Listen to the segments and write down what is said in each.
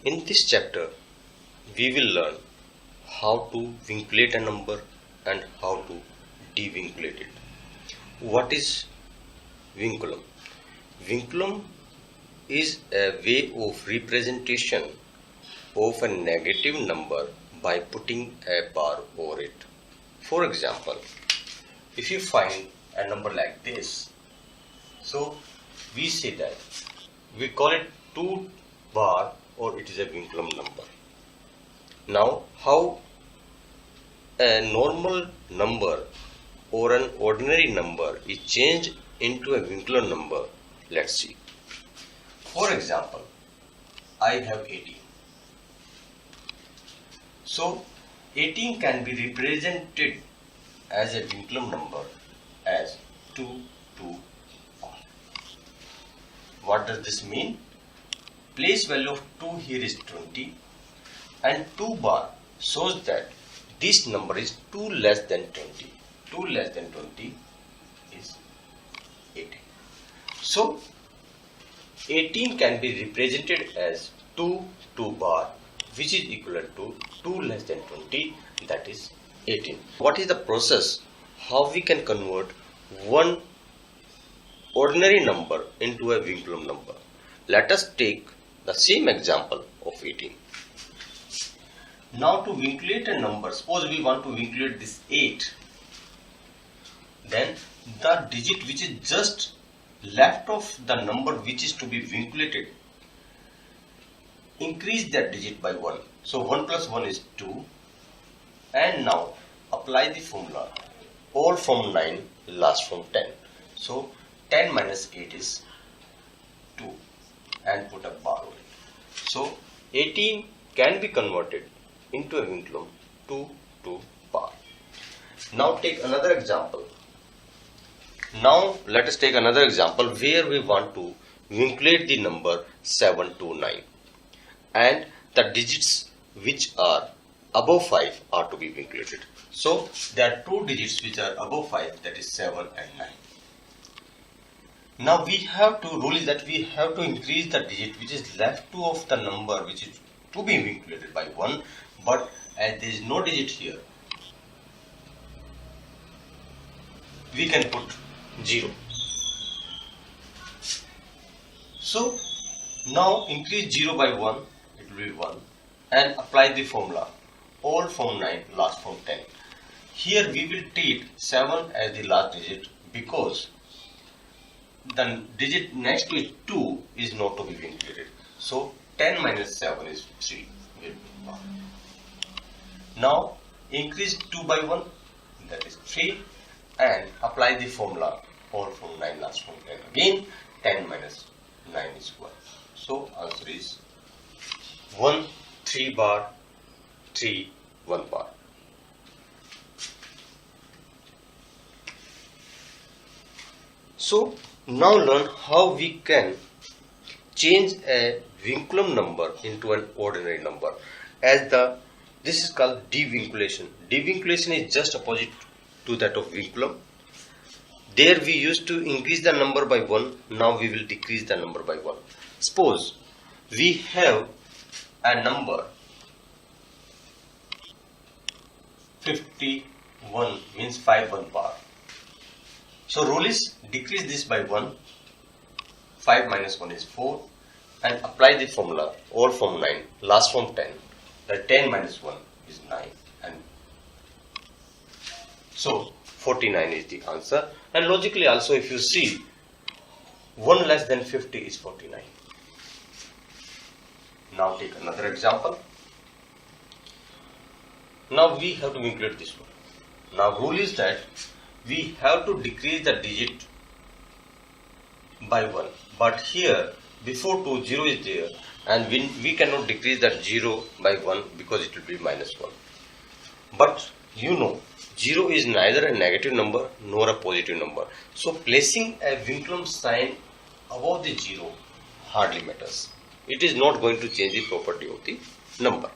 In this chapter, we will learn how to vinculate a number and how to devinculate it. What is vinculum? Vinculum is a way of representation of a negative number by putting a bar over it. For example, if you find a number like this, so we say that we call it 2 bar or it is a vinculum number. Now, how a normal number or an ordinary number is changed into a vinculum number, let's see. For example, I have 18. So, 18 can be represented as a vinculum number as 2, 2, 1. What does this mean? Place value of 2 here is 20 and 2 bar shows that this number is 2 less than 20. 2 less than 20 is 18. So, 18 can be represented as 2, 2 bar, which is equivalent to 2 less than 20, that is 18. What is the process? How we can convert one ordinary number into a vinculum number? Let us take the same example of 18. Now to vinculate a number, suppose we want to vinculate this 8, then the digit which is just left of the number which is to be vinculated, increase that digit by 1. So 1 plus 1 is 2, and now apply the formula, all from 9 last from 10. So 10 minus 8 is 2 and put a bar over it. So 18 can be converted into a vinculum 2, 2 bar. Now take another example. Now let us take another example where we want to vinculate the number 7 to 9 and the digits which are above 5 are to be vinculated. So there are 2 digits which are above 5, that is 7 and 9. Now we have to rule is that we have to increase the digit which is left to of the number which is to be vinculated by 1, but as there is no digit here, we can put 0. So now increase 0 by 1, it will be 1, and apply the formula, all from 9 last from 10. Here we will treat 7 as the last digit because the digit next to it 2 is not to be vinculated. So 10 minus 7 is 3. Now increase 2 by 1, that is 3, and apply the formula, all from 9 last from 10. Again 10 minus 9 is 1. So answer is 1, 3 bar, 3, 1 bar. So now learn how we can change a vinculum number into an ordinary number. This is called devinculation. Devinculation is just opposite to that of vinculum. There we used to increase the number by 1, now we will decrease the number by 1. Suppose we have a number 51 means 5 1 bar. So rule is decrease this by 1, 5 minus 1 is 4, and apply the formula, all from 9 last from 10. The 10 minus 1 is 9, and so 49 is the answer. And logically also, if you see, 1 less than 50 is 49. Now take another example. Now we have to vinculate this one. Now rule is that we have to decrease the digit by 1. But here before 2, 0 is there, and we cannot decrease that 0 by 1 because it will be minus 1. But you know, 0 is neither a negative number nor a positive number. So placing a vinculum sign above the 0 hardly matters. It is not going to change the property of the number.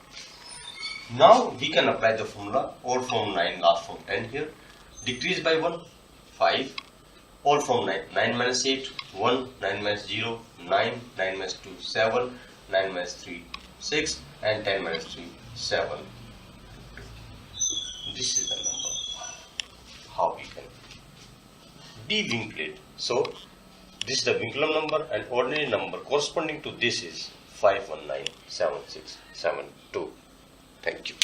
Now we can apply the formula, all from 9 last from 10 here. Decrease by 1, 5, all from 9. 9 minus 8, 1, 9 minus 0, 9, 9 minus 2, 7, 9 minus 3, 6 and 10 minus 3, 7. This is the number. How we can devinculated. So this is the Vinculum number, and ordinary number corresponding to this is 5197672. Thank you.